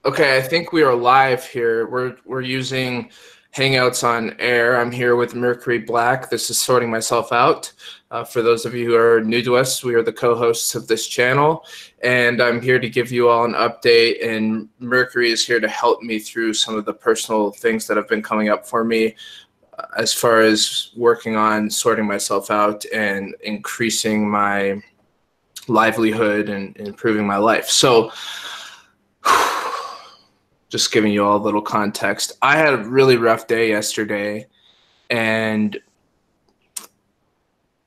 Okay, I think we are live here. We're using Hangouts on Air. I'm here with Mercury Black. This is Sorting Myself Out. For those of you who are new to us, we are the co-hosts of this channel, and I'm here to give you all an update. And Mercury is here to help me through some of the personal things that have been coming up for me, as far as working on sorting myself out and increasing my livelihood and improving my life. So just giving you all a little context. I had a really rough day yesterday, and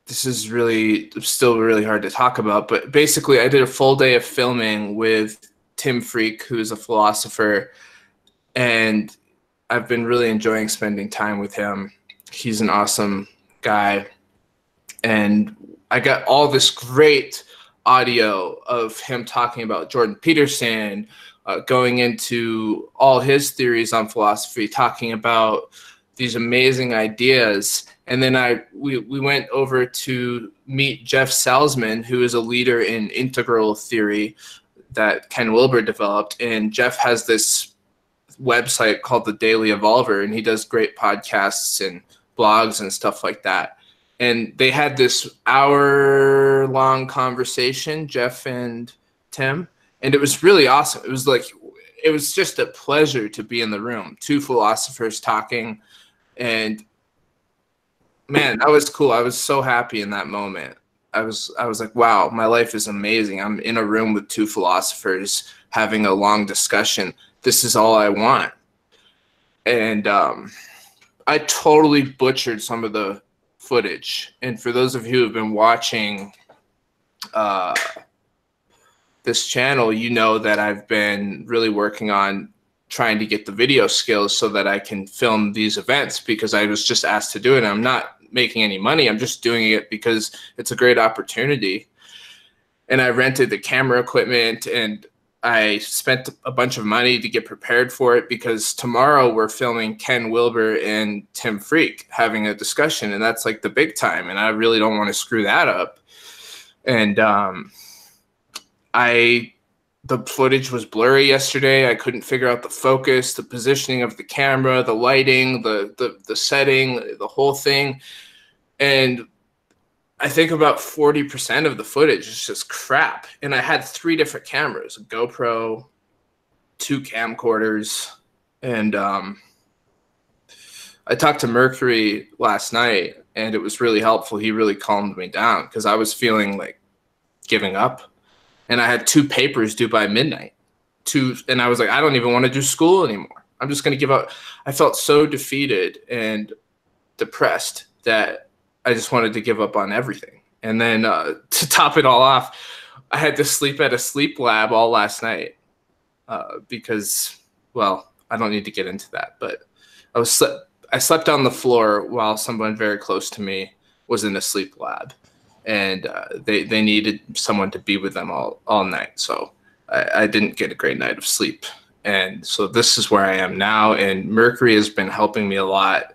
this is really still really hard to talk about, but basically I did a full day of filming with Tim Freak, who's a philosopher, and I've been really enjoying spending time with him. He's an awesome guy, and I got all this great audio of him talking about Jordan Peterson, going into all his theories on philosophy, talking about these amazing ideas. And then we went over to meet Jeff Salzman, who is a leader in integral theory that Ken Wilber developed. And Jeff has this website called The Daily Evolver, and he does great podcasts and blogs and stuff like that. And they had this hour-long conversation, Jeff and Tim, and it was really awesome. It was just a pleasure to be in the room. Two philosophers talking, and man, that was cool. I was so happy in that moment. I was like, wow, my life is amazing. I'm in a room with two philosophers having a long discussion. This is all I want. And I totally butchered some of the footage. And for those of you who have been watching this channel, you know that I've been really working on trying to get the video skills so that I can film these events, because I was just asked to do it. And I'm not making any money. I'm just doing it because it's a great opportunity. And I rented the camera equipment, and I spent a bunch of money to get prepared for it, because tomorrow we're filming Ken Wilber and Tim Freak having a discussion, and that's like the big time, and I really don't want to screw that up. And the footage was blurry yesterday. I couldn't figure out the focus, the positioning of the camera, the lighting, the setting, the whole thing. And I think about 40% of the footage is just crap. And I had 3 different cameras, a GoPro, 2 camcorders. And I talked to Mercury last night, and it was really helpful. He really calmed me down, because I was feeling like giving up. And I had 2 papers due by midnight. And I was like, I don't even want to do school anymore. I'm just going to give up. I felt so defeated and depressed that I just wanted to give up on everything. And then to top it all off, I had to sleep at a sleep lab all last night because, well, I don't need to get into that. But I slept on the floor while someone very close to me was in a sleep lab. And they needed someone to be with them all night. So I didn't get a great night of sleep. And so this is where I am now. And Mercury has been helping me a lot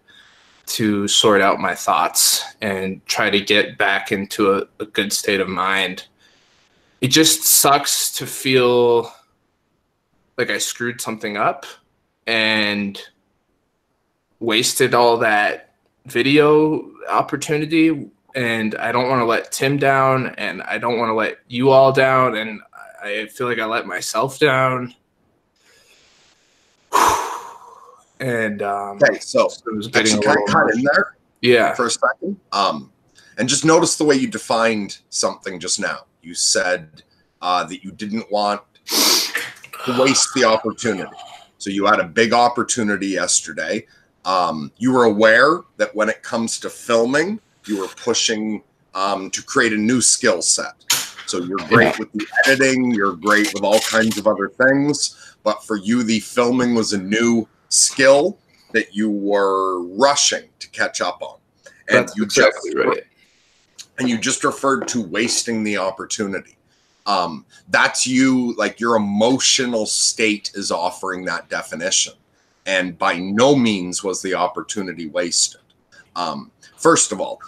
to sort out my thoughts and try to get back into a good state of mind. It just sucks to feel like I screwed something up and wasted all that video opportunity. And I don't want to let Tim down, and I don't want to let you all down, and I feel like I let myself down. And okay, so it was getting actually kind of in there, yeah, for a second. And just notice the way you defined something just now. You said that you didn't want to waste the opportunity. So you had a big opportunity yesterday. You were aware that when it comes to filming, you were pushing to create a new skill set. So you're great with the editing, you're great with all kinds of other things, but for you, the filming was a new skill that you were rushing to catch up on. And that's exactly right. And you just referred to wasting the opportunity. That's you, like your emotional state is offering that definition. And by no means was the opportunity wasted. First of all,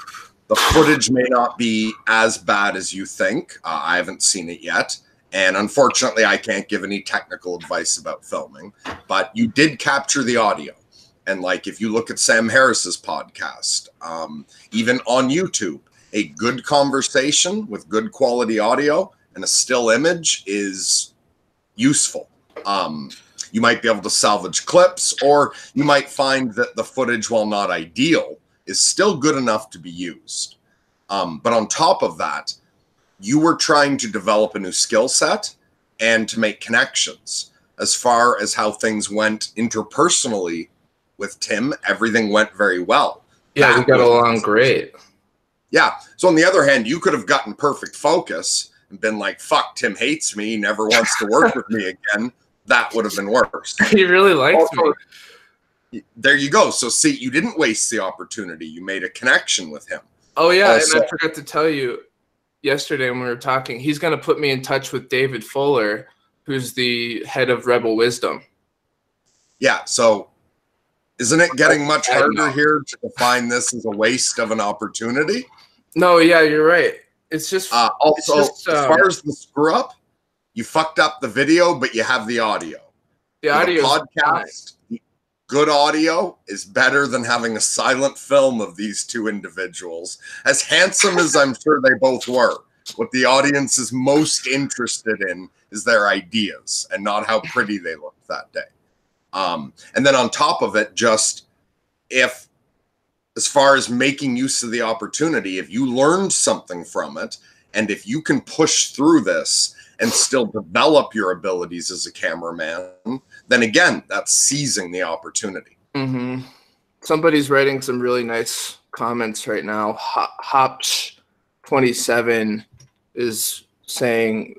the footage may not be as bad as you think. I haven't seen it yet. And unfortunately, I can't give any technical advice about filming, but you did capture the audio. And like, if you look at Sam Harris's podcast, even on YouTube, a good conversation with good quality audio and a still image is useful. You might be able to salvage clips, or you might find that the footage, while not ideal, is still good enough to be used. But on top of that, you were trying to develop a new skill set and to make connections. As far as how things went interpersonally with Tim, everything went very well. Yeah, we got along great. Yeah. So on the other hand, you could have gotten perfect focus and been like, fuck, Tim hates me, he never wants to work with me again. That would have been worse. He really likes me. There you go. So see, you didn't waste the opportunity. You made a connection with him. Oh, yeah. Also, and I forgot to tell you, yesterday when we were talking, he's going to put me in touch with David Fuller, who's the head of Rebel Wisdom. Yeah, so isn't it getting much harder here to define this as a waste of an opportunity? No, yeah, you're right. It's just also, as far as the screw up, you fucked up the video, but you have the audio. The audio podcast, good audio is better than having a silent film of these two individuals. As handsome as I'm sure they both were, what the audience is most interested in is their ideas and not how pretty they looked that day. And then on top of it, just if, as far as making use of the opportunity, if you learned something from it, and if you can push through this and still develop your abilities as a cameraman, then again, that's seizing the opportunity. Mm-hmm. Somebody's writing some really nice comments right now. Hopsh27 is saying,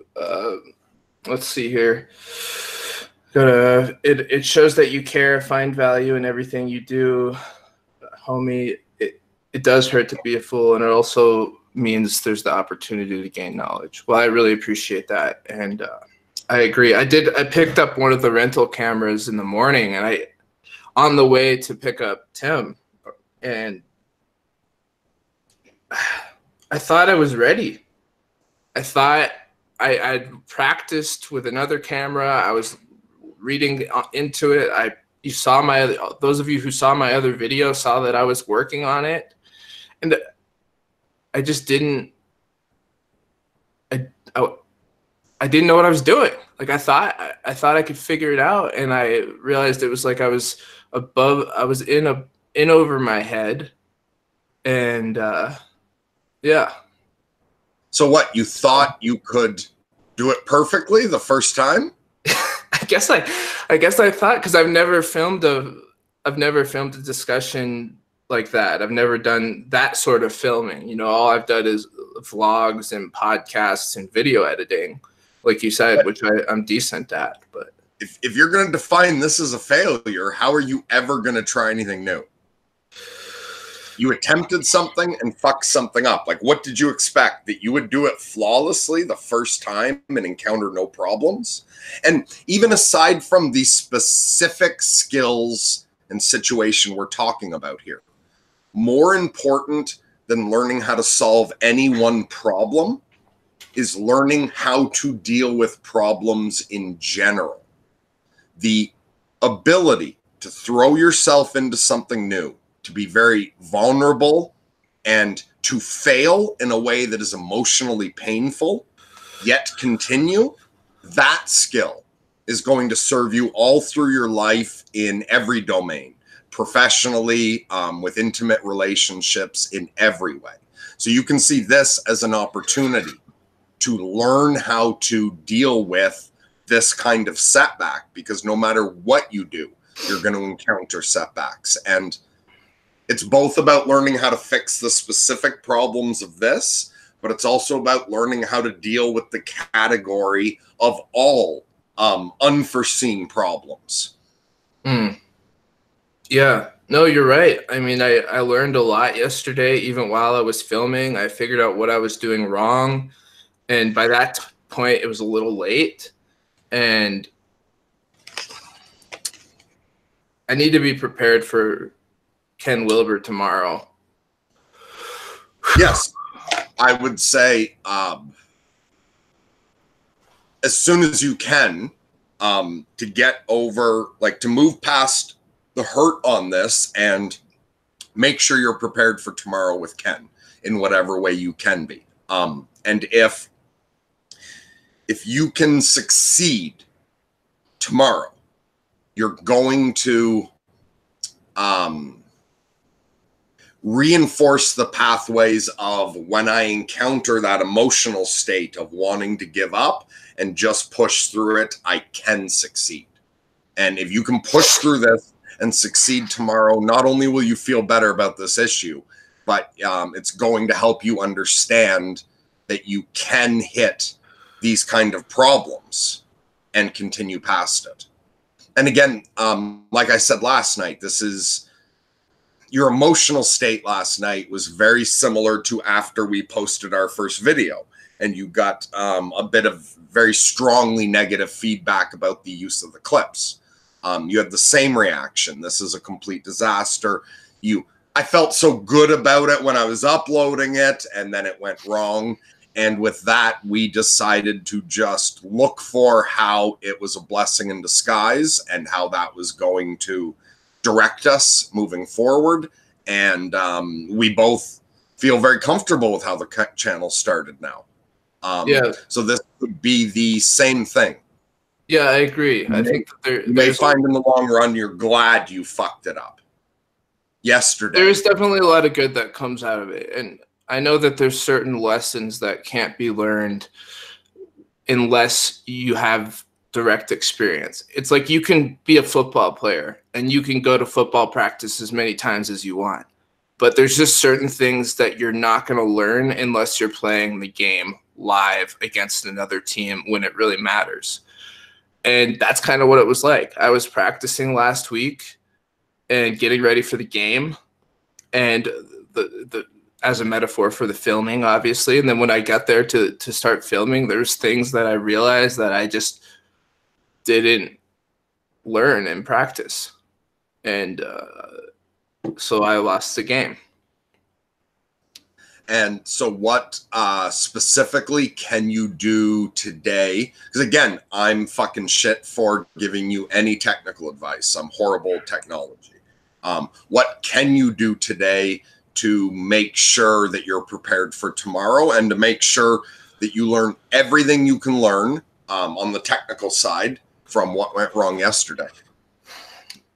let's see here. It shows that you care, find value in everything you do. Homie, it does hurt to be a fool, and it also means there's the opportunity to gain knowledge. Well, I really appreciate that, and I agree. I picked up one of the rental cameras in the morning, and on the way to pick up Tim, and I thought I was ready. I thought I'd practiced with another camera. I was reading into it. Those of you who saw my other video saw that I was working on it, and I just didn't. I didn't know what I was doing. Like I thought I could figure it out, and I realized it was like I was in over my head, and yeah. So what, you thought you could do it perfectly the first time? I guess I thought, because I've never filmed a discussion like that. I've never done that sort of filming. You know, all I've done is vlogs and podcasts and video editing, like you said, which I'm decent at. But if you're going to define this as a failure, how are you ever going to try anything new? You attempted something and fucked something up. Like, what did you expect? That you would do it flawlessly the first time and encounter no problems? And even aside from the specific skills and situation we're talking about here, more important than learning how to solve any one problem is learning how to deal with problems in general. The ability to throw yourself into something new, to be very vulnerable, and to fail in a way that is emotionally painful, yet continue, that skill is going to serve you all through your life in every domain, professionally, with intimate relationships, in every way. So you can see this as an opportunity to learn how to deal with this kind of setback, because no matter what you do, you're going to encounter setbacks. And it's both about learning how to fix the specific problems of this, but it's also about learning how to deal with the category of all unforeseen problems. Yeah, no, you're right. I mean, I learned a lot yesterday, even while I was filming. I figured out what I was doing wrong. And by that point, it was a little late. And I need to be prepared for Ken Wilber tomorrow. Yes, I would say as soon as you can, to get over, like, to move past the hurt on this and make sure you're prepared for tomorrow with Ken in whatever way you can be. And if you can succeed tomorrow, you're going to reinforce the pathways of when I encounter that emotional state of wanting to give up and just push through it, I can succeed. And if you can push through this and succeed tomorrow, not only will you feel better about this issue, but it's going to help you understand that you can hit these kind of problems and continue past it. And again, like I said last night, this is your emotional state last night was very similar to after we posted our first video, and you got a bit of very strongly negative feedback about the use of the clips. You had the same reaction. This is a complete disaster. I felt so good about it when I was uploading it, and then it went wrong. And with that, we decided to just look for how it was a blessing in disguise and how that was going to direct us moving forward. And we both feel very comfortable with how the channel started now. Yeah. So this would be the same thing. Yeah, I agree. I think that you may find in the long run you're glad you fucked it up yesterday. There's definitely a lot of good that comes out of it. And I know that there's certain lessons that can't be learned unless you have direct experience. It's like you can be a football player and you can go to football practice as many times as you want. But there's just certain things that you're not going to learn unless you're playing the game live against another team when it really matters. And that's kind of what it was like. I was practicing last week and getting ready for the game, and the as a metaphor for the filming, obviously. And then when I got there to start filming, there's things that I realized that I just didn't learn in practice. And so I lost the game. And so what specifically can you do today? Because again, I'm fucking shit for giving you any technical advice. I'm horrible at technology. What can you do today to make sure that you're prepared for tomorrow and to make sure that you learn everything you can learn on the technical side from what went wrong yesterday?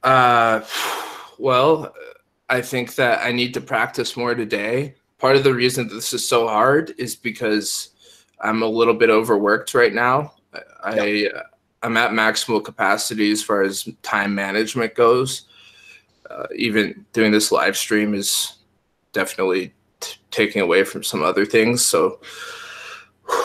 Well, I think that I need to practice more today. Part of the reason that this is so hard is because I'm a little bit overworked right now. I'm at maximal capacity as far as time management goes. Even doing this live stream is definitely taking away from some other things. So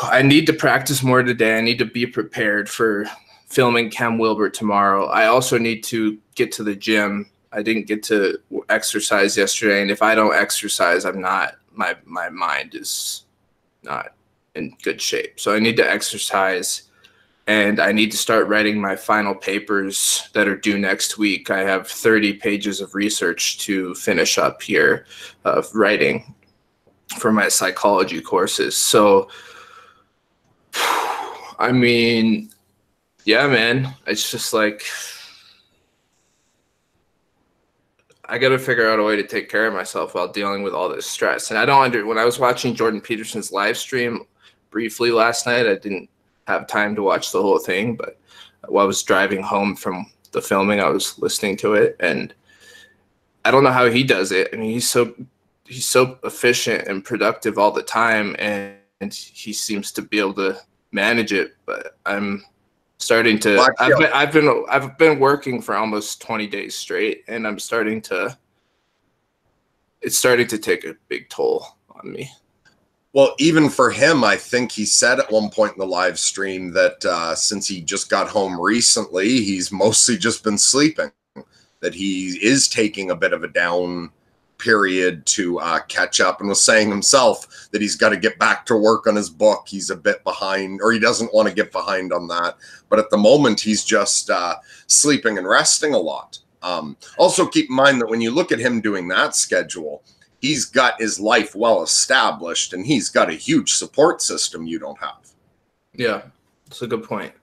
I need to practice more today. I need to be prepared for filming Cam Wilbert tomorrow. I also need to get to the gym. I didn't get to exercise yesterday, and if I don't exercise, I'm not, my mind is not in good shape. So I need to exercise, and I need to start writing my final papers that are due next week. I have 30 pages of research to finish up here of writing for my psychology courses. So, I mean, yeah, man, it's just like, I got to figure out a way to take care of myself while dealing with all this stress. And I don't when I was watching Jordan Peterson's live stream briefly last night, I didn't have time to watch the whole thing, but while I was driving home from the filming, I was listening to it, and I don't know how he does it. I mean, he's so efficient and productive all the time, and he seems to be able to manage it. But I'm starting to. I've been working for almost 20 days straight, and it's starting to take a big toll on me. Well, even for him, I think he said at one point in the live stream that since he just got home recently, he's mostly just been sleeping, that he is taking a bit of a down period to catch up, and was saying himself that he's got to get back to work on his book. He's a bit behind, or he doesn't want to get behind on that. But at the moment, he's just sleeping and resting a lot. Also, keep in mind that when you look at him doing that schedule, he's got his life well established, and he's got a huge support system you don't have. Yeah. That's a good point.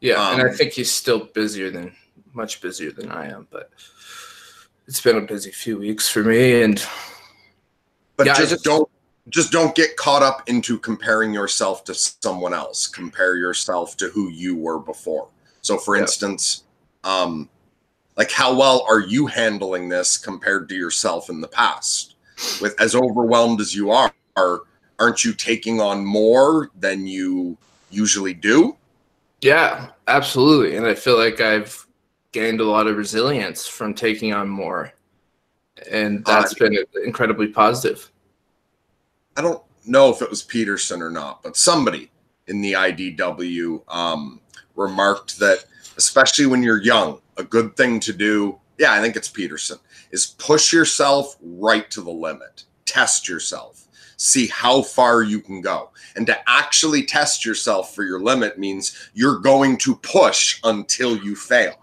Yeah, and I think he's still much busier than I am, but it's been a busy few weeks for me. And but yeah, don't get caught up into comparing yourself to someone else. Compare yourself to who you were before. So, for instance, like, how well are you handling this compared to yourself in the past? With as overwhelmed as you are, aren't you taking on more than you usually do? Yeah, absolutely. And I feel like I've gained a lot of resilience from taking on more. And that's been incredibly positive. I don't know if it was Peterson or not, but somebody in the IDW remarked that, especially when you're young, a good thing to do, yeah, I think it's Peterson, is push yourself right to the limit. Test yourself. See how far you can go. And to actually test yourself for your limit means you're going to push until you fail.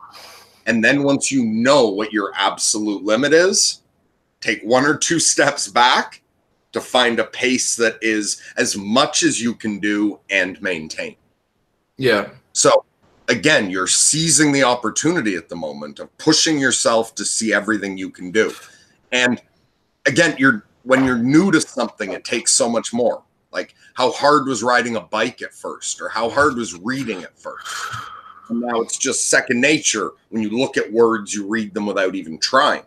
And then once you know what your absolute limit is, take 1 or 2 steps back to find a pace that is as much as you can do and maintain. Yeah. So again, you're seizing the opportunity at the moment of pushing yourself to see everything you can do. And again, when you're new to something, it takes so much more. Like, how hard was riding a bike at first, or how hard was reading at first? And now it's just second nature. When you look at words, you read them without even trying.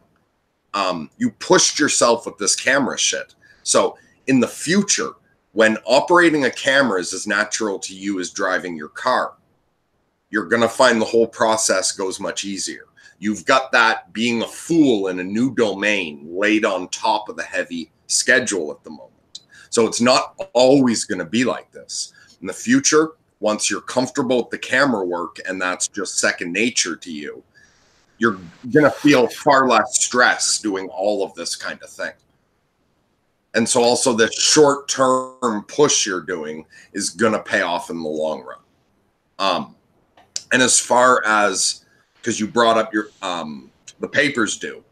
You pushed yourself with this camera shit. So in the future, when operating a camera is as natural to you as driving your car, you're going to find the whole process goes much easier. You've got that being a fool in a new domain laid on top of the heavy schedule at the moment. So it's not always going to be like this. In the future, once you're comfortable with the camera work and that's just second nature to you, you're going to feel far less stress doing all of this kind of thing. And so also the short-term push you're doing is going to pay off in the long run. And as far as, because you brought up your the papers due,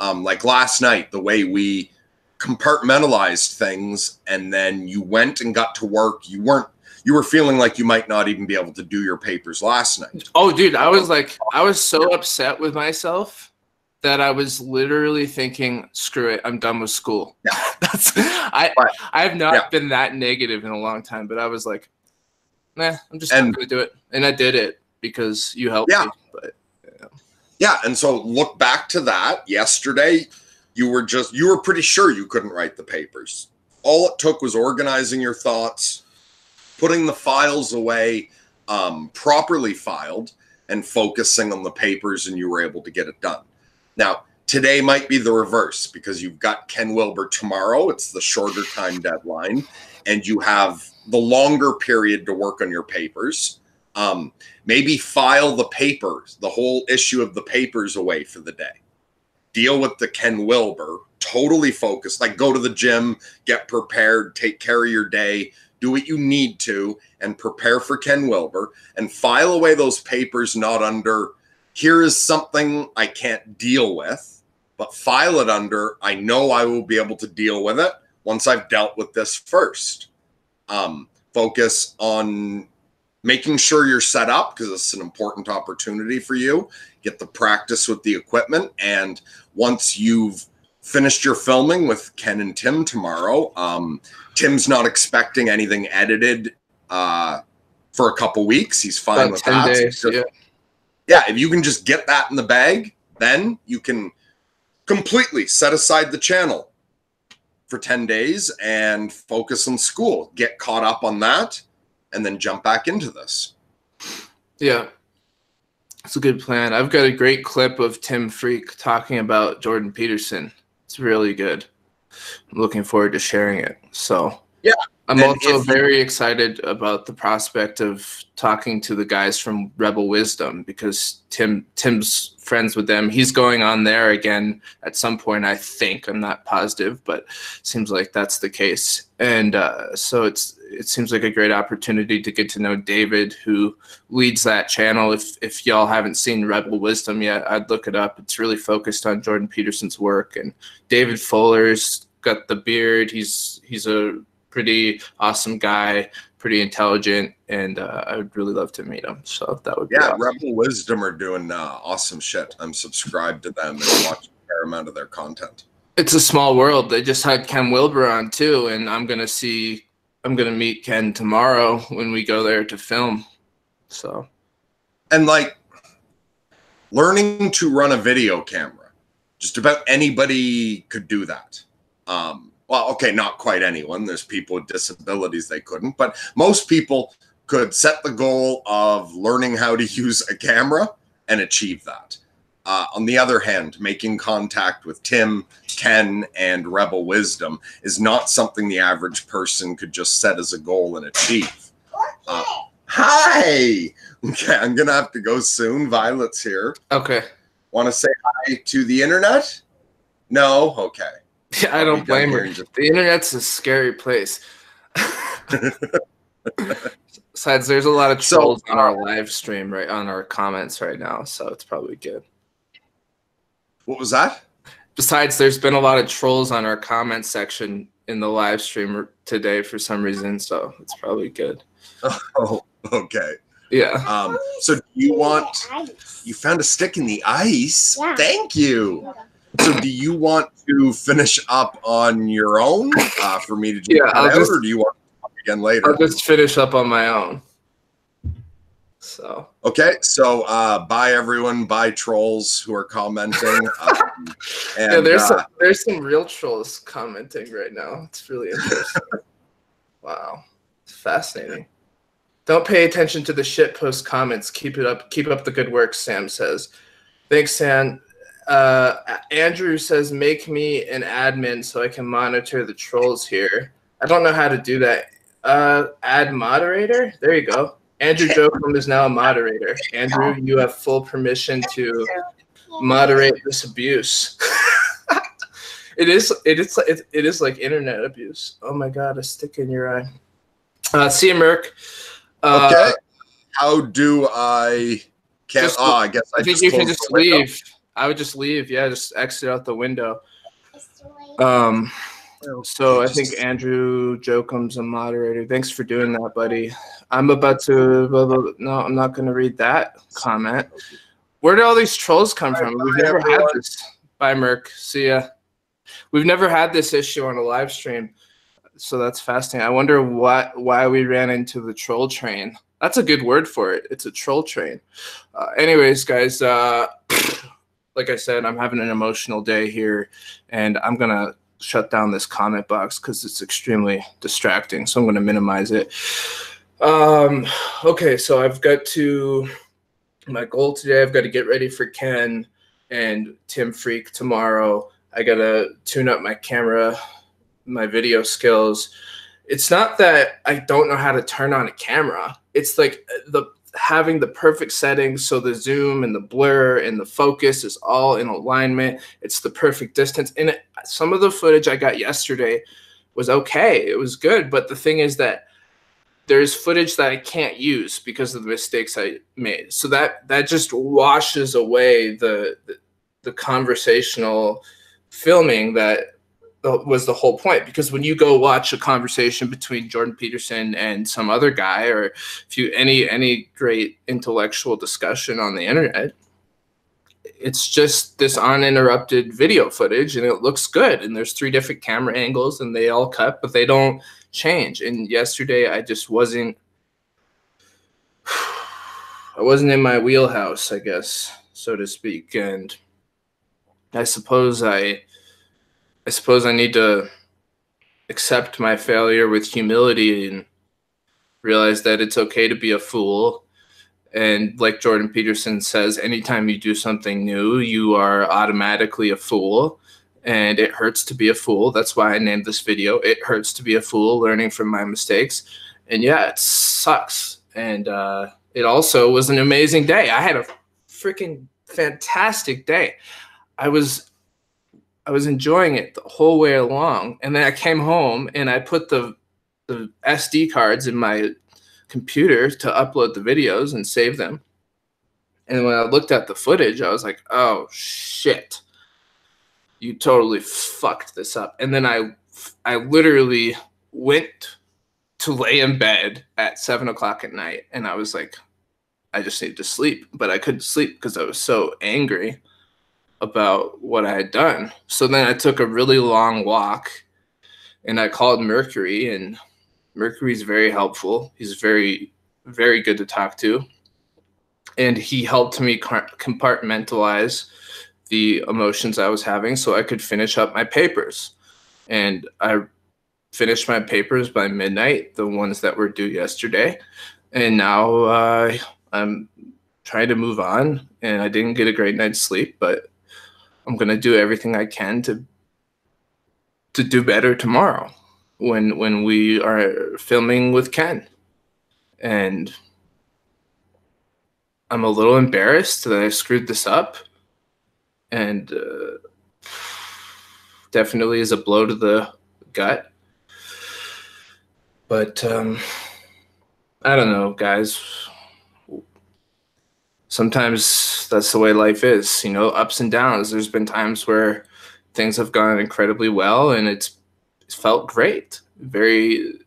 like last night, the way we compartmentalized things, and then you went and got to work, you were feeling like you might not even be able to do your papers last night. Oh, dude, I was so upset with myself that I was literally thinking, screw it, I'm done with school. Yeah. I have not been that negative in a long time, but I was like, nah, I'm just not going to do it. And I did it because you helped me. But yeah, and so look back to that. Yesterday, you were pretty sure you couldn't write the papers. All it took was organizing your thoughts, putting the files away, properly filed, and focusing on the papers, and you were able to get it done. Now, today might be the reverse because you've got Ken Wilber tomorrow. It's the shorter time deadline, and you have the longer period to work on your papers. Maybe file the papers, the whole issue of the papers away for the day. Deal with the Ken Wilber, totally focused, like go to the gym, get prepared, take care of your day, do what you need to, and prepare for Ken Wilber, and file away those papers, not under, here is something I can't deal with, but file it under, I know I will be able to deal with it once I've dealt with this first. Focus on making sure you're set up because it's an important opportunity for you. Get the practice with the equipment. And once you've finished your filming with Ken and Tim tomorrow, Tim's not expecting anything edited for a couple weeks. He's fine with 10 that. Days, yeah, if you can just get that in the bag, then you can completely set aside the channel for 10 days and focus on school. Get caught up on that. And then jump back into this. Yeah, it's a good plan. I've got a great clip of Tim Freak talking about Jordan Peterson. It's really good. I'm looking forward to sharing it. So yeah, I'm also very excited about the prospect of talking to the guys from Rebel Wisdom because Tim's friends with them. He's going on there again at some point, I think. I'm not positive, but seems like that's the case. And so it seems like a great opportunity to get to know David, who leads that channel. If y'all haven't seen Rebel Wisdom yet, I'd look it up. It's really focused on Jordan Peterson's work. And David Fuller's got the beard. He's a pretty awesome guy, pretty intelligent, and I would really love to meet him. So that would be awesome. Rebel Wisdom are doing awesome shit. I'm subscribed to them and watch a fair amount of their content. It's a small world. They just had Ken Wilber on too, and I'm gonna meet Ken tomorrow when we go there to film. So, and like learning to run a video camera, just about anybody could do that. Well, okay, not quite anyone. There's people with disabilities they couldn't, but most people could set the goal of learning how to use a camera and achieve that. On the other hand, making contact with Tim, Ken, and Rebel Wisdom is not something the average person could just set as a goal and achieve. Hi! Okay, I'm going to have to go soon. Violet's here. Okay. Want to say hi to the internet? No? Okay. Yeah, I don't blame her. The internet's a scary place. Besides, there's a lot of trolls on our live stream, right, on our comments right now, so it's probably good. What was that? Besides, there's been a lot of trolls on our comment section in the live stream today for some reason, so it's probably good. Oh, okay. Yeah. So you found a stick in the ice? Yeah. Thank you. So do you want to finish up on your own for me to just or do you want to talk again later? I'll just finish up on my own. So okay, so bye everyone, bye trolls who are commenting. And yeah, there's some real trolls commenting right now. It's really interesting. Wow, it's fascinating. Don't pay attention to the shit post comments. Keep it up. Keep up the good work, Sam says. Thanks, Sam. Andrew says, make me an admin so I can monitor the trolls here. I don't know how to do that. Add moderator? There you go. Andrew Jokum is now a moderator. Andrew, you have full permission to moderate this abuse. It is like internet abuse. Oh my God, a stick in your eye. See you, Merc. Okay. How do I? I guess I think you can just leave. I would just leave. Yeah, just exit out the window. So I think Andrew Jokum's a moderator. Thanks for doing that, buddy. I'm about to. No, I'm not going to read that comment. Where did all these trolls come from? We've never had this. Bye, Merc. See ya. We've never had this issue on a live stream, so that's fascinating. I wonder why we ran into the troll train. That's a good word for it. It's a troll train. Anyways, guys, like I said, I'm having an emotional day here, and I'm going to shut down this comment box because it's extremely distracting, so I'm going to minimize it. Okay, so I've got to – my goal today, I've got to get ready for Ken and Tim Freak tomorrow. I got to tune up my camera, my video skills. It's not that I don't know how to turn on a camera. It's like having the perfect settings so the zoom and the blur and the focus is all in alignment. It's the perfect distance. And some of the footage I got yesterday was okay. It was good. But the thing is that there's footage that I can't use because of the mistakes I made. So that just washes away the conversational filming that was the whole point. Because when you go watch a conversation between Jordan Peterson and some other guy, or if you any great intellectual discussion on the internet, it's just this uninterrupted video footage and it looks good. And there's 3 different camera angles and they all cut, but they don't change. And yesterday I just wasn't in my wheelhouse, I guess, so to speak. And I suppose I need to accept my failure with humility and realize that it's okay to be a fool. And like Jordan Peterson says, anytime you do something new, you are automatically a fool. And it hurts to be a fool. That's why I named this video, It Hurts to Be a Fool, Learning from My Mistakes. And yeah, it sucks. And it also was an amazing day. I had a freaking fantastic day. I was enjoying it the whole way along. And then I came home and I put the SD cards in my computer to upload the videos and save them. And when I looked at the footage, I was like, oh, shit. You totally fucked this up. And then I literally went to lay in bed at 7 o'clock at night. And I was like, I just need to sleep. But I couldn't sleep because I was so angry about what I had done. So then I took a really long walk and I called Mercury, and Mercury's very helpful. He's very, very good to talk to. And he helped me compartmentalize the emotions I was having so I could finish up my papers. And I finished my papers by midnight, the ones that were due yesterday. And now I'm trying to move on. And I didn't get a great night's sleep, but I'm going to do everything I can to do better tomorrow when we are filming with Ken. And I'm a little embarrassed that I screwed this up, and definitely is a blow to the gut. But I don't know, guys. Sometimes that's the way life is, you know, ups and downs. There's been times where things have gone incredibly well, and it's felt great, very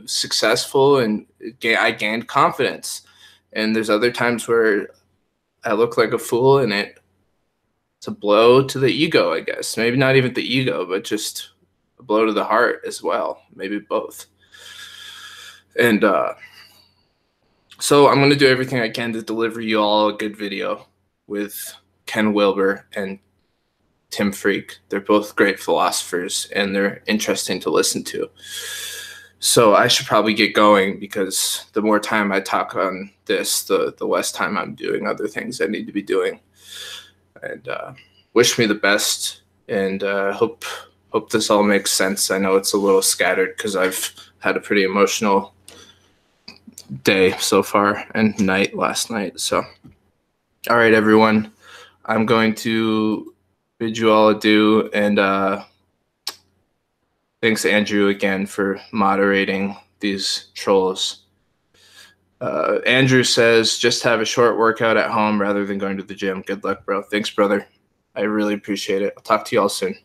successful, and I gained confidence. And there's other times where I look like a fool, and it's a blow to the ego, I guess. Maybe not even the ego, but just a blow to the heart as well. Maybe both. And so I'm going to do everything I can to deliver you all a good video with Ken Wilber and Tim Freak. They're both great philosophers, and they're interesting to listen to. So I should probably get going, because the more time I talk on this, the less time I'm doing other things I need to be doing. And wish me the best, and hope this all makes sense. I know it's a little scattered because I've had a pretty emotional day so far, and night last night. So, all right, everyone, I'm going to bid you all adieu, and thanks, Andrew, again for moderating these trolls. Andrew says, just have a short workout at home rather than going to the gym. Good luck, bro. Thanks, brother. I really appreciate it. I'll talk to you all soon.